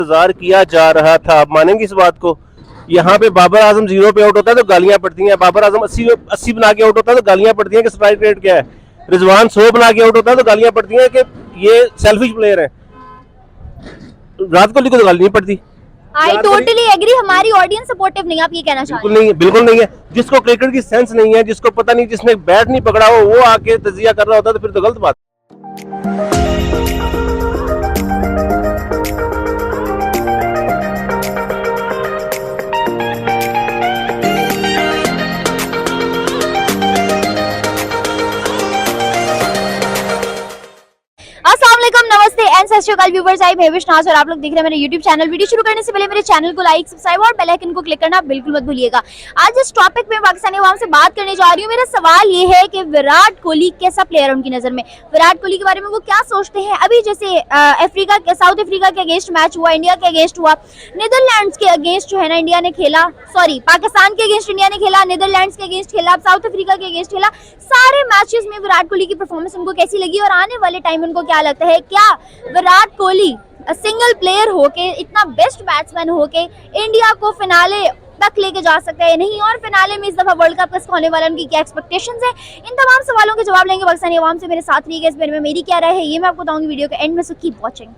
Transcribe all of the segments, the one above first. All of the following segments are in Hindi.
इंतजार किया जा रहा था। आप मानेंगे इस बात को? यहाँ पे बाबर आजम 0 पे आउट होता है तो गालियां पड़ती हैं, बाबर आजम 80 बना के आउट होता है तो गालियां पड़ती हैं कि स्ट्राइक रेट क्या है, रिजवान 100 बना के आउट होता है तो गालियां पड़ती हैं कि ये सेल्फिश प्लेयर है। विराट कोहली को तो गाली नहीं पड़ती। आई टोटली एग्री, हमारी ऑडियंस सपोर्टिव नहीं, आप ये कहना चाहते बिल्कुल नहीं, बिल्कुल नहीं है। जिसको क्रिकेट की सेंस नहीं है, जिसको पता नहीं, जिसने बैट नहीं पकड़ा हो, वो आके तजिया कर रहा होता है तो फिर तो गलत बात। अस्सलामुअलैकुम, नमस्ते एंड सत श्री अकाल व्यूअर्स, आई भेविश नाज और आप लोग देख रहे हैं मेरे YouTube चैनल। वीडियो शुरू करने से पहले मेरे चैनल को लाइक, सब्सक्राइब और बेल आइकन को क्लिक करना बिल्कुल मत भूलिएगा। आज इस टॉपिक में पाकिस्तानी अवाम से बात करने जा रही हूँ। मेरा सवाल ये है कि विराट कोहली कैसा प्लेयर है उनकी नजर में, विराट कोहली के बारे में वो क्या सोचते हैं। अभी जैसे साउथ अफ्रीका के अगेंस्ट मैच हुआ, इंडिया के अगेंस्ट हुआ, नीदरलैंड्स के अगेंस्ट जो है ना इंडिया ने खेला, सॉरी पाकिस्तान के अगेंस्ट इंडिया ने खेला, नीदरलैंड्स के अगेंस्ट खेला, साउथ अफ्रीका के अगेंस्ट खेला। सारे मैचेस में विराट कोहली की परफॉर्मेंस उनको कैसी लगी और आने वाले टाइम उनको क्या लगता है, क्या विराट कोहली सिंगल प्लेयर होके, इतना बेस्ट बैट्समैन होके इंडिया को फिनाले तक लेके जा सकता है नहीं, और फिनाले में इस दफा वर्ल्ड कप किसको होने वाला, उनकी क्या एक्सपेक्टेशंस है। इन तमाम सवालों के जवाब लेंगे पाकिस्तानी अवाम से। मेरे साथ रहिएगा, इस बारे में मेरी क्या राय है ये मैं आपको बताऊंगी वीडियो के एंड में, सो कीप वाचिंग।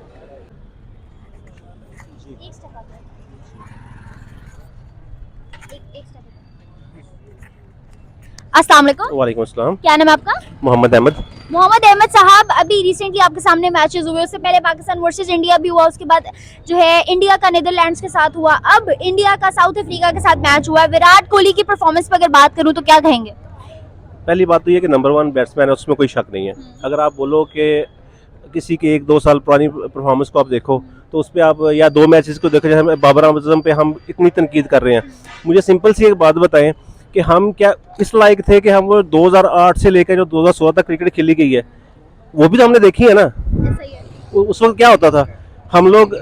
अस्सलाम वालेकुम। वालेकुम अस्सलाम। क्या नाम है आपका? मोहम्मद अहमद। मोहम्मद अहमद साहब, अभी रिसेंटली आपके सामने मैचेस हुए, उससे पहले पाकिस्तान वर्सेस इंडिया भी हुआ, उसके बाद जो है इंडिया का नीदरलैंड्स के साथ हुआ, अब इंडिया का साउथ अफ्रीका के साथ मैच हुआ। विराट कोहली की परफॉर्मेंस पर अगर बात करूं तो क्या कहेंगे? पहली बात तो ये कि नंबर 1 बैट्समैन है, उसमें कोई शक नहीं है। अगर आप बोलो कि किसी के 1-2 साल पुरानी परफॉर्मेंस को आप देखो तो उस पर आप, या 2 मैचेस को देखो, जैसे बाबर आजम पे हम इतनी तनकीद कर रहे हैं, मुझे सिंपल सी एक बात बताएं कि हम क्या इस लायक थे कि हम वो 2008 से लेकर जो 2016 तक क्रिकेट खेली गई है वो भी तो हमने देखी है ना। उस वक्त क्या होता था, हम लोग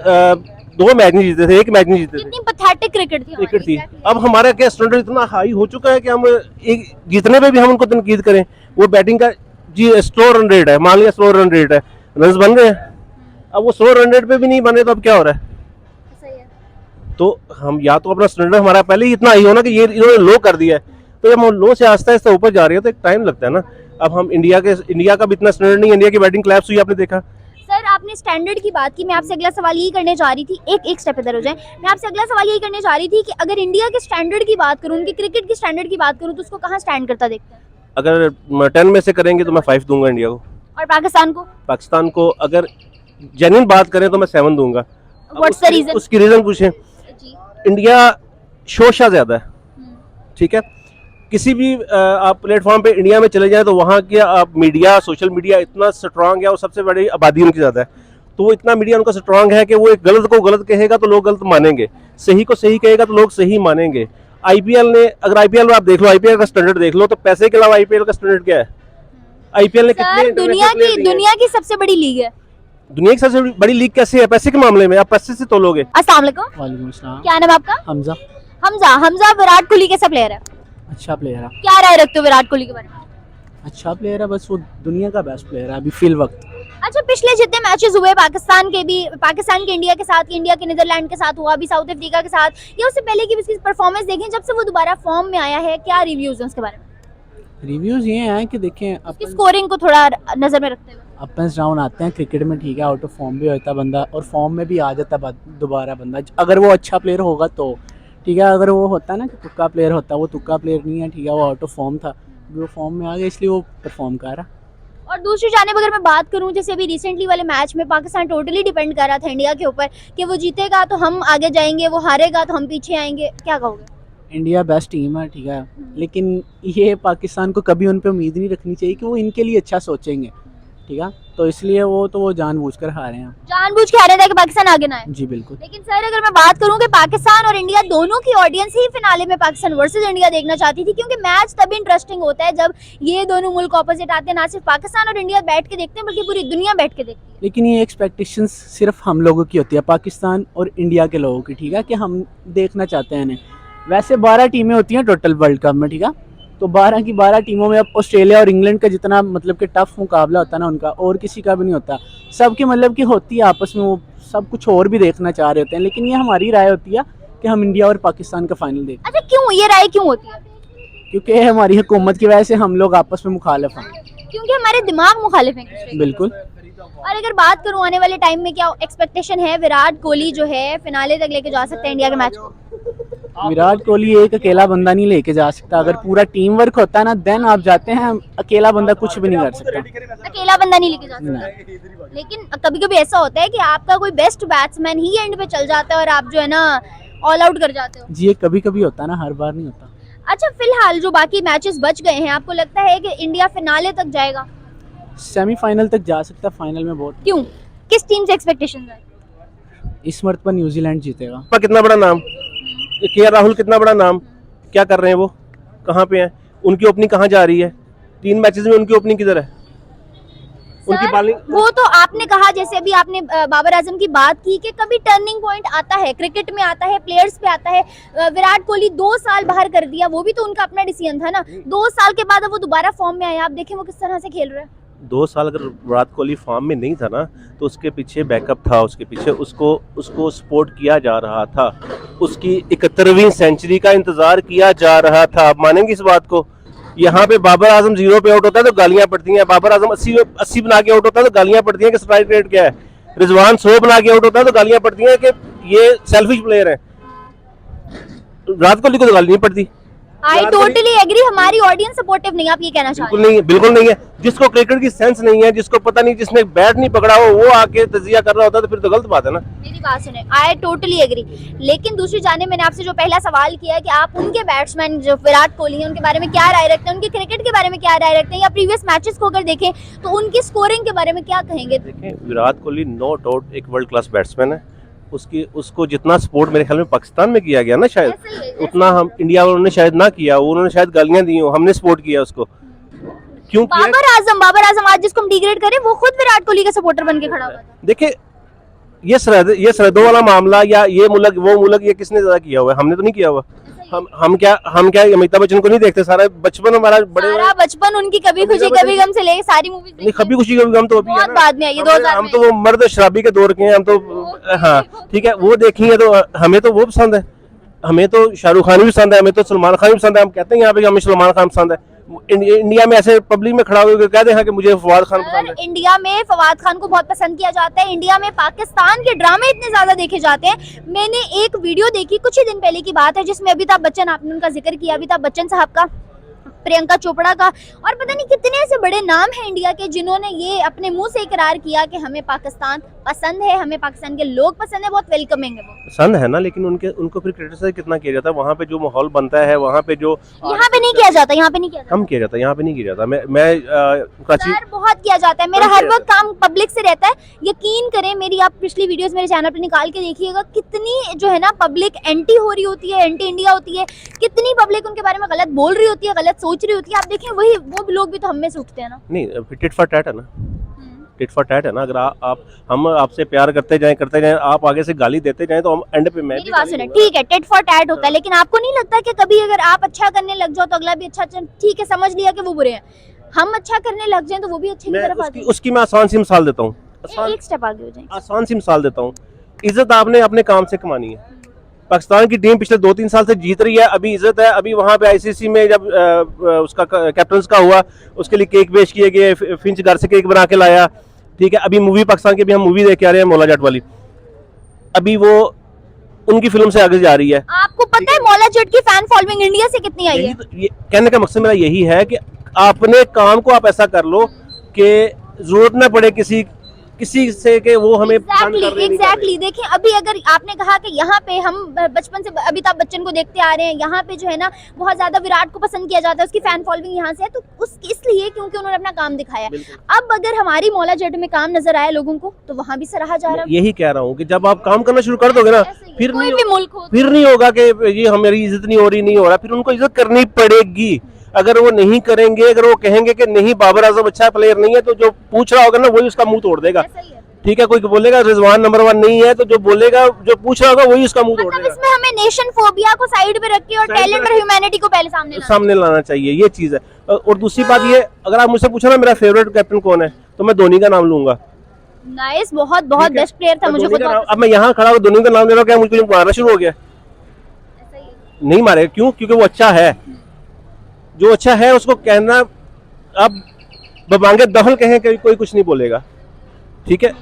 2 मैच नहीं जीते थे, 1 मैच नहीं जीते थे। कितनी पैथेटिक क्रिकेट थी। अब हमारा क्या स्टैंडर्ड इतना हाई हो चुका है कि हम एक जीतने पे भी हम उनको तनकीद करें। वो बैटिंग का जी स्लो रन रेट है, मान लिया स्लो रन रेट है, रन बन रहे हैं, अब वो स्लो रन रेट पे भी नहीं बने तो अब क्या हो रहा है? तो हम या तो अपना स्टैंडर्ड हमारा पहले ही इतना हाई हो ना कि ये इन्होंने लो कर दिया है, तो जब हम लो से आस्ता आस्ता ऊपर जा रहे हैं तो एक टाइम लगता है ना। अब हम इंडिया का भी इतना स्टैंडर्ड नहीं, इंडिया की बैटिंग क्लैप्स हुई, आपने देखा। सर आपने स्टैंडर्ड की बात की, मैं आपसे अगला सवाल यही करने जा रही थी, एक स्टेप इधर हो जाए। मैं आपसे अगला सवाल यही करने जा रही थी कि अगर इंडिया के स्टैंडर्ड की बात करूं, उनकी क्रिकेट की स्टैंडर्ड की बात करूं, तो उसको कहां स्टैंड करता देखते हैं? अगर 10 में से करेंगे तो मैं 5 दूंगा इंडिया को। और पाकिस्तान को अगर जेन्युइन बात करें तो मैं 7 दूंगा। What's the reason? उसकी रीजन पूछें, इंडिया शोशा ज्यादा है, ठीक है। किसी भी आप प्लेटफॉर्म पे इंडिया में चले जाएं तो वहाँ के आप मीडिया, सोशल मीडिया इतना स्ट्रांग है और सबसे बड़ी आबादी उनकी ज़्यादा है, तो वो इतना मीडिया उनका स्ट्रांग है कि वो एक गलत को गलत कहेगा तो लोग गलत मानेंगे, सही को सही कहेगा तो लोग सही मानेंगे। आईपीएल ने, अगर आईपीएल में आप देख लो, आईपीएल का स्टैंडर्ड देख लो, तो पैसे के अलावा आईपीएल का स्टैंडर्ड क्या है? आईपीएल ने कितने दुनिया की सबसे बड़ी लीग है। दुनिया की सबसे बड़ी लीग कैसे है? पैसे के मामले में, आप पैसे से तोलोगे। अस्सलाम वालेकुम। वालेकुम अस्सलाम। क्या नाम है आपका? हमजा। विराट कोहली कैसा प्लेयर है? अच्छा प्लेयर है। क्या राय रखते हो विराट कोहली के बारे में? अच्छा प्लेयर है, बस वो दुनिया का बेस्ट प्लेयर है अभी फिल वक्त। अच्छा, पिछले जितने मैचेस हुए पाकिस्तान के इंडिया के साथ, इंडिया के नीदरलैंड के साथ हुआ, अभी साउथ अफ्रीका के साथ, या उससे पहले की इसकी परफॉर्मेंस देखें जब से वो दोबारा फॉर्म में आया है, क्या रिव्यूज हैं उसके बारे में? रिव्यूज ये हैं कि देखें उसकी स्कोरिंग को थोड़ा नजर में रखते हुए, अप एंड डाउन आते हैं क्रिकेट में, ठीक है। आउट ऑफ फॉर्म भी होता है बंदा और फॉर्म में भी आ जाता है दोबारा बंदा, अगर वो अच्छा प्लेयर होगा तो, ठीक है। अगर वो होता है ना कि तुक्का प्लेयर होता है, वो तुक्का प्लेयर नहीं है, ठीक है, वो आउट ऑफ फॉर्म था, वो फॉर्म में आ गया इसलिए वो परफॉर्म कर रहा। और दूसरी जानिब अगर मैं बात करूं, जैसे अभी रिसेंटली वाले मैच में पाकिस्तान टोटली डिपेंड कर रहा था इंडिया के ऊपर कि वो जीतेगा तो हम आगे जाएंगे, वो हारेगा तो हम पीछे आएंगे, क्या कहोगे? इंडिया बेस्ट टीम है, ठीक है, लेकिन ये पाकिस्तान को कभी उन पर उम्मीद नहीं रखनी चाहिए कि वो इनके लिए अच्छा सोचेंगे, ठीक है। तो इसलिए वो जानबूझकर हारे हैं, जानबूझ के हारे थे कि पाकिस्तान आगे ना आए। जी बिल्कुल। लेकिन सर अगर मैं बात करूं कि पाकिस्तान और इंडिया दोनों की ऑडियंस ही फिनाले में पाकिस्तान वर्सेस इंडिया देखना चाहती थी, क्योंकि मैच तभी इंटरेस्टिंग होता है जब ये दोनों मुल्क ऑपोजिट आते हैं, ना सिर्फ पाकिस्तान और इंडिया बैठ के देखते हैं बल्कि पूरी दुनिया बैठ के देखती है। लेकिन ये एक्सपेक्टेशंस सिर्फ हम लोगों की होती है, पाकिस्तान और इंडिया के लोगों की, ठीक है, कि हम देखना चाहते हैं इन्हें। वैसे 12 टीमें होती हैं टोटल वर्ल्ड कप में, ठीक है, तो 12 की 12 टीमों में अब ऑस्ट्रेलिया और इंग्लैंड का जितना मतलब कि टफ मुकाबला होता है ना उनका, और किसी का भी नहीं होता। सबकी मतलब कि होती है आपस में वो सब कुछ और भी देखना चाह रहे होते हैं, लेकिन ये हमारी राय होती है कि हम इंडिया और पाकिस्तान का फाइनल देखें, अच्छा क्यों ये राय क्यों होती है? क्योंकि हमारी हुकूमत की वजह से हम लोग आपस में मुखालिफ हैं। क्योंकि हमारे दिमाग मुखालिफ हैं एक दूसरे के। बिल्कुल। और अगर बात करूं आने वाले टाइम में क्या एक्सपेक्टेशन है, विराट कोहली जो है फिनाले तक लेके जा सकते हैं इंडिया के मैच को? विराट कोहली एक अकेला बंदा नहीं लेके जा सकता, अगर पूरा टीम वर्क होता है ना देन आप जाते हैं, अकेला बंदा कुछ भी नहीं कर सकता। अकेला बंदा नहीं लेके जा सकता, लेकिन कभी कभी ऐसा होता है कि आपका कोई बेस्ट बैट्समैन ही एंड पे चल जाता है और आप जो है ना ऑल आउट कर जाते हो। जी ये कभी कभी होता है ना, हर बार नहीं होता। अच्छा फिलहाल जो बाकी मैचेस बच गए हैं, आपको लगता है कि इंडिया फिनाले तक जाएगा? सेमीफाइनल तक जा सकता है, फाइनल में बहुत। क्यों, किस टीम से एक्सपेक्टेशंस है? इस मर्तबा न्यूजीलैंड जीतेगा। कितना बड़ा नाम, केएल राहुल कितना बड़ा नाम, क्या कर रहे हैं वो, कहाँ पे हैं, उनकी ओपनिंग कहाँ जा रही है? 3 मैचेस में उनकी ओपनिंग किधर है? उनकी सर, बॉलिंग। वो तो आपने कहा, जैसे अभी आपने बाबर आजम की बात की कि कभी टर्निंग पॉइंट आता है, क्रिकेट में आता है, प्लेयर्स पे आता है। विराट कोहली 2 साल बाहर कर दिया, वो भी तो उनका अपना डिसीजन था ना। 2 साल के बाद अब वो दोबारा फॉर्म में आए, आप देखें वो किस तरह से खेल रहे हैं। 2 साल अगर विराट कोहली फॉर्म में नहीं था ना, तो उसके पीछे बैकअप था, उसके पीछे उसको सपोर्ट किया जा रहा था, उसकी 71वीं सेंचुरी का इंतजार किया जा रहा था। आप मानेंगे इस बात को? यहाँ पे बाबर आजम 0 पे आउट होता है तो गालियां पड़ती हैं, बाबर आजम 80 बना के आउट होता है तो गालियां पड़ती हैं कि स्ट्राइक रेट क्या है, रिजवान 100 बना के आउट होता है तो गालियां पड़ती हैं कि ये सेल्फिश प्लेयर है। विराट कोहली को तो गाली नहीं पड़ती। आई टोटली एग्री, हमारी ऑडियंस सपोर्टिव नहीं, आप ये कहना चाह रहे हैं? बिल्कुल नहीं है। जिसको क्रिकेट की सेंस नहीं है, जिसको पता नहीं, जिसने बैट नहीं पकड़ा हो, वो आके तजिया कर रहा होता है तो फिर तो गलत बात है ना। मेरी बात सुने, आई टोटली एग्री, लेकिन दूसरी जाने मैंने आपसे जो पहला सवाल किया कि आप उनके बैट्समैन जो विराट कोहली हैं उनके बारे में क्या राय रखते हैं, उनके क्रिकेट के बारे में क्या राय रखते हैं, या प्रीवियस मैचेस को अगर देखें तो उनकी स्कोरिंग के बारे में क्या कहेंगे? देखें, विराट कोहली नो डाउट एक वर्ल्ड क्लास बैट्समैन है। उसको जितना सपोर्ट मेरे ख्याल में पाकिस्तान में किया गया ना, शायद उतना हम इंडिया वालों ने शायद ना किया, उन्होंने शायद गालियां दी हो, हमने सपोर्ट किया उसको। क्यों किया? बाबर आजम आज जिसको हम डिग्रेड करें वो खुद विराट कोहली का सपोर्टर बन के खड़ा हुआ था। देखिए, ये सरहदों वाला मामला या ये मुल्क वो मुल्क, ये किसने ज्यादा किया हुआ है? हमने तो नहीं किया हुआ। हम क्या अमिताभ बच्चन को नहीं देखते? सारा बचपन हमारा, सारा बचपन उनकी कभी खुशी कभी गम से लेके सारी मूवीज नहीं, कभी खुशी कभी गम तो अभी है बहुत ना। बाद में आई है, 2000 हम में। तो वो मर्द शराबी के दौर के हैं, हम तो हाँ ठीक है, वो देखी है तो हमें तो वो पसंद है, हमें तो शाहरुख खान भी पसंद है, हमें तो सलमान खान भी पसंद है। हम कहते हैं यहाँ पे हमें सलमान खान पसंद है। इंडिया में ऐसे पब्लिक में खड़ा होकर कह दे कि मुझे फवाद खान पसंद है। इंडिया में फवाद खान को बहुत पसंद किया जाता है, इंडिया में पाकिस्तान के ड्रामे इतने ज्यादा देखे जाते हैं। मैंने एक वीडियो देखी कुछ ही दिन पहले की बात है जिसमें अमिताभ बच्चन, आपने उनका जिक्र किया, अमिताभ बच्चन साहब का, प्रियंका चोपड़ा का, और पता नहीं कितने ऐसे बड़े नाम हैं इंडिया के जिन्होंने ये अपने मुंह से इकरार किया कि हमें पाकिस्तान पसंद है, हमें पाकिस्तान के लोग पसंद है, बहुत वेलकमिंग है वो। पसंद है ना, लेकिन उनको फिर क्रिटिसाइज कितना किया जाता है? वहाँ पे जो माहौल बनता है, वहाँ पे जो यहाँ पे नहीं किया जाता, यहाँ पे नहीं किया जाता, कम किया जाता है, यहाँ पे नहीं किया जाता। मैं कराची सर बहुत किया जाता है, मेरा हर वक्त काम पब्लिक से रहता है। यकीन करें, मेरी आप पिछली वीडियोस मेरे चैनल पे निकाल के देखिएगा, कितनी जो है ना पब्लिक एंटी हो रही होती है, एंटी इंडिया होती है, कितनी पब्लिक उनके बारे में गलत बोल रही होती है, गलत सोच रही होती है। आप देखें वही वो लोग भी तो हम में से उठते हैं ना। नहीं, टिट फॉर टैट है ना, टिट फॉर टैट है ना। अगर हम आपसे प्यार करते जाएं, आप आगे से गाली देते जाएं तो हम एंड पे मैं मेरी बात सुने, ठीक है टिट फॉर टैट होता है, लेकिन आपको नहीं लगता कि कभी अगर आप अच्छा करने लग जाओ तो अगला भी अच्छा, ठीक है समझ लिया कि वो बुरे हैं, हम अच्छा करने लग जाएं तो वो भी अच्छे की तरफ आ जाए। उसकी मैं आसान सी मिसाल देता हूँ, एक स्टेप आगे हो जाए। आसान सी मिसाल देता हूँ। इज्जत आपने अपने काम से कमानी है। पाकिस्तान की टीम पिछले 2-3 साल से जीत रही है, अभी इज्जत है। अभी वहाँ पे आईसीसी में जब उसका कैप्टन का हुआ, उसके लिए केक पेश किए गए, फिंच घर से केक बना के लाया, ठीक है। अभी मूवी पाकिस्तान की भी हम मूवी देख के आ रहे हैं, मौला जट वाली, अभी वो उनकी फिल्म से आगे जा रही है। आपको पता है मौला जट की फैन फॉलोइंग इंडिया से कितनी आई है? ये कहने का मकसद मेरा यही है कि अपने काम को आप ऐसा कर लो कि जरूरत ना पड़े किसी से कि वो हमें एग्जैक्टली। देखिए अभी अगर आपने कहा कि यहाँ पे हम बचपन से अमिताभ बच्चन को देखते आ रहे हैं, यहाँ पे जो है ना बहुत ज्यादा विराट को पसंद किया जाता है, उसकी फैन फॉलोइंग यहाँ से है, तो इसलिए क्योंकि उन्होंने अपना काम दिखाया। अब अगर हमारी मौला जट में काम नजर आया लोगों को तो वहाँ भी सराहा जा रहा है। यही कह रहा हूँ कि जब आप काम करना शुरू कर दोगे ना, फिर नहीं होगा कि ये हमारी इज्जत नहीं हो रहा, फिर उनको इज्जत करनी पड़ेगी। अगर वो नहीं करेंगे, अगर वो कहेंगे कि नहीं बाबर आजम अच्छा प्लेयर नहीं है, तो जो पूछ रहा होगा ना वही उसका मुंह तोड़ देगा, ठीक है। कोई बोलेगा रिजवान नंबर 1 नहीं है, तो जो बोलेगा, जो पूछ रहा होगा वही उसका मुंह तोड़ देगा। इसमें हमें नेशन फोबिया को साइड पे रख के और टैलेंट और ह्यूमैनिटी को पहले सामने लाना चाहिए, ये चीज है। और दूसरी बात ये, अगर आप मुझसे पूछा ना मेरा फेवरेट कैप्टन कौन है, तो मैं धोनी का नाम लूंगा। नाइस, बहुत बहुत ठीक है? बेस्ट प्लेयर था, तो मुझे धोनी खुद का बहुत नाम- अब मैं यहाँ खड़ा हूँ, धोनी का नाम ले रहा हूँ, क्या मुझे मारना शुरू हो गया? पसंद है। नहीं मारेगा, क्यों? क्योंकि वो अच्छा है। जो अच्छा है उसको कहना, अब बमांगे दखल कहें कोई कुछ नहीं बोलेगा, ठीक है।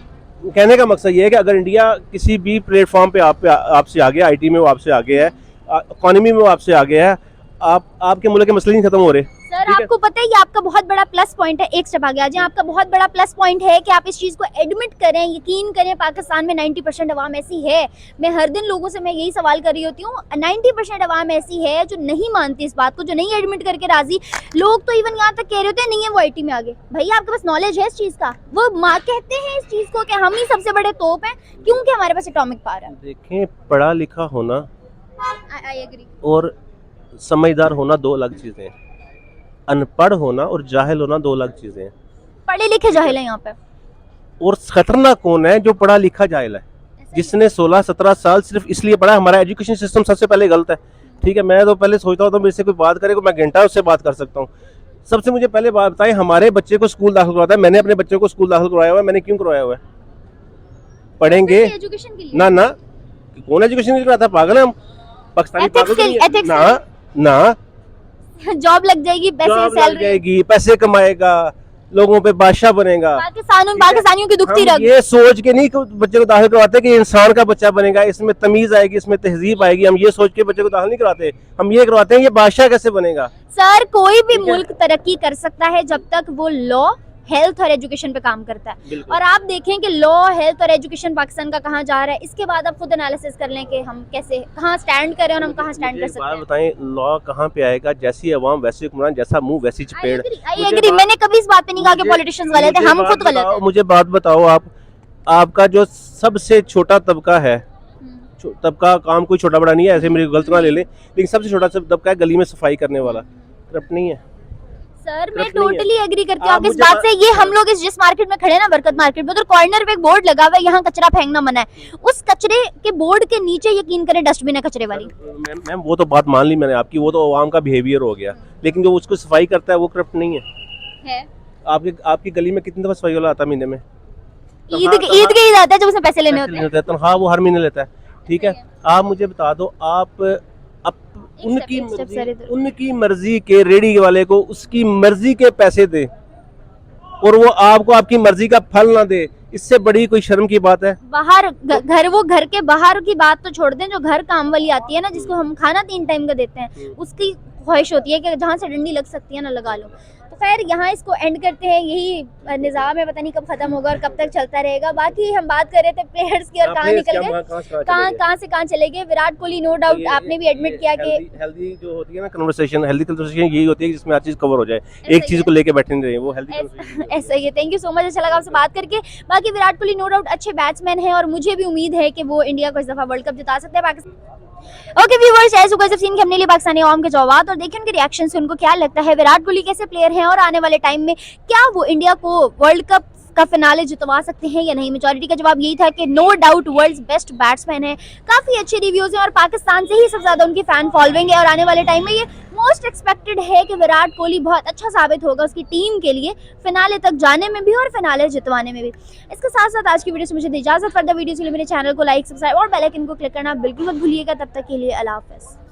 कहने का मकसद ये है कि अगर इंडिया किसी भी प्लेटफॉर्म पे आपसे आगे, आईटी में वो आपसे आगे है, इकोनॉमी में वो आपसे आगे है, आपके मुल्क के मसले नहीं खत्म हो रहे। सर ठीक है? आपको पता है ये आपका बहुत बड़ा प्लस पॉइंट है, एक स्टेप आगे आ जाए, आपका बहुत बड़ा प्लस पॉइंट है कि आप इस चीज़ को एडमिट करें, यकीन करें, पाकिस्तान में 90% अवाम ऐसी है। मैं हर दिन लोगों से मैं यही सवाल कर रही होती हूँ, 90% अवाम ऐसी है जो नहीं मानती इस बात को, जो नहीं एडमिट करके राजी। लोग तो इवन यहाँ तक कह रहे होते हैं नहीं है वो आईटी में आगे। भैया आपके पास नॉलेज है इस चीज़ का, वो कहते हैं इस चीज़ को कि हम ही सबसे बड़े तोप हैं क्योंकि हमारे पास एटॉमिक पावर है। देखें, पढ़ा लिखा होना आई एग्री। और समझदार होना दो अलग चीज़ें हैं। अनपढ़ होना और जाहिल होना दो अलग चीज़ें हैं। पढ़े लिखे जाहिल है यहाँ पे। और खतरनाक कौन है? जो पढ़ा लिखा जाहिल है, जिसने 16-17 साल सिर्फ इसलिए पढ़ा। हमारा एजुकेशन सिस्टम सबसे पहले गलत है, ठीक है। मैं तो पहले सोचता हूँ तो मेरे से कोई बात करे, मैं घंटा उससे बात कर सकता हूँ। सबसे मुझे पहले बात बताएं, हमारे बच्चे को स्कूल दाखिल करवाता है, मैंने अपने बच्चे को स्कूल दाखिल करवाया हुआ है। मैंने क्यों करवाया हुआ है? पढ़ेंगे एजुकेशन के लिए ना ना, कौन एजुकेशन नहीं कराता? पागल है हम? पाकिस्तानी Ethics पागल के नहीं लिए- है? ethics ना ना, जॉब लग जाएगी, पैसे जॉब लग सैलरी, जाएगी, पैसे कमाएगा, लोगों पे बादशाह बनेगा। पाकिस्तानियों की दुखती हम रग। ये सोच के नहीं बच्चे को दाखिल करवाते कि इंसान का बच्चा बनेगा, इसमें तमीज आएगी, इसमें तहजीब आएगी। हम ये सोच के बच्चे को दाखिल नहीं कराते, हम ये करवाते हैं ये बादशाह कैसे बनेगा। सर कोई भी ठीक है। मुल्क तरक्की कर सकता है जब तक वो लॉ, हेल्थ और एजुकेशन पे काम करता है। बिल्कुल। और आप देखें कि लॉ, हेल्थ और एजुकेशन पाकिस्तान का कहाँ जा रहा है, इसके बाद आप खुद एनालिसिस कर लें कि हम कैसे कहाँ स्टैंड करें और हम कहाँ स्टैंड मुझे कर एक सकते बात हैं। बताएं, लॉ कहाँ पे आएगा? जैसी अवाम वैसे हुक्मरान, जैसा मुंह वैसी चपेड़। आई एग्री, मैंने कभी इस बात पे नहीं कहा कि पॉलिटिशियंस गलत है, हम खुद गलत हैं। मुझे बात बताओ, आपका जो सबसे छोटा तबका है, तबका काम कोई छोटा बड़ा नहीं है, ऐसे मेरी गलत ना ले लें, लेकिन सबसे छोटा तबका है गली में सफाई करने वाला, करप्ट नहीं है। सर मैं करप्ट नहीं है। टोटली एग्री करती हूँ आप आपकी इस मुझे बात से। ये हम लोग जिस मार्केट में खड़े हैं ना, बरकत मार्केट में, उधर कॉर्नर पे एक बोर्ड लगा हुआ है, यहाँ कचरा फेंकना मना है। उस कचरे के बोर्ड के नीचे यकीन करें डस्टबिन है कचरे वाली। मैम वो तो बात मान ली मैंने आपकी, वो तो अवाम का बिहेवियर हो गया, लेकिन जो उसको सफाई करता है वो करप्ट नहीं है। आपकी गली में कितनी दफा सफाई वाला आता है महीने में? ईद के ईद आता है जब उसने पैसे लेने होते हैं। तनख्वाह वो हर महीने लेता है, ठीक है। आप मुझे बता दो, आप एक step सर इधर। उनकी मर्जी के रेडी वाले को उसकी मर्जी के पैसे दे और वो आपको आपकी मर्जी का फल ना दे, इससे बड़ी कोई शर्म की बात है? बाहर घर के बाहर की बात तो छोड़ दें, जो घर काम वाली आती है ना, जिसको हम खाना 3 टाइम का देते हैं, उसकी ख्वाहिश होती है कि जहाँ से डंडी लग सकती है ना लगा लो। तो खैर यहाँ इसको एंड करते हैं, यही निज़ाम है, पता नहीं कब खत्म होगा और कब तक चलता रहेगा। बाकी हम बात कर रहे थे प्लेयर्स की और कहाँ निकल गए, कहाँ से कहाँ चले गए। विराट कोहली नो डाउट आपने भी एडमिट किया कि हेल्दी जो होती है ना कन्वर्सेशन, हेल्दी कन्वर्सेशन यही होती है जिसमें हर चीज कवर हो जाए, एक चीज को लेके बैठे नहीं रहे, वो हेल्दी कन्वर्सेशन। ऐसा ही है। थैंक यू सो मच, अच्छा लगा आपसे बात करके। बाकी विराट कोहली नो डाउट अच्छे बैट्समैन हैं और मुझे भी उम्मीद है कि वो इंडिया को इस दफा वर्ल्ड कप जिता सकते हैं। Pakistan okay viewers, as you guys have seen कि हमने लिए पाकिस्तानी आवाम के जवाब और देखिए उनके रिएक्शन से उनको क्या लगता है, विराट कोहली कैसे प्लेयर हैं और आने वाले टाइम में क्या वो इंडिया को वर्ल्ड कप का फिनाले जितवा सकते हैं या नहीं। मेजॉरिटी का जवाब यही था कि no doubt world's best batsman है, काफी अच्छे रिव्यूज हैं और पाकिस्तान से ही सबसे ज्यादा उनकी फैन फॉलोइंग है और आने वाले टाइम में ये मोस्ट एक्सपेक्टेड है कि विराट कोहली बहुत अच्छा साबित होगा उसकी टीम के लिए फिनाले तक जाने में भी और फिनाले जितवाने में भी। इसके साथ साथ आज की वीडियो से मुझे इजाजत, फर्दर वीडियोस के लिए मेरे चैनल को लाइक, सब्सक्राइब और बेल आइकन को क्लिक करना बिल्कुल मत भूलिएगा। तब तक के लिए अल्लाह हाफिज़।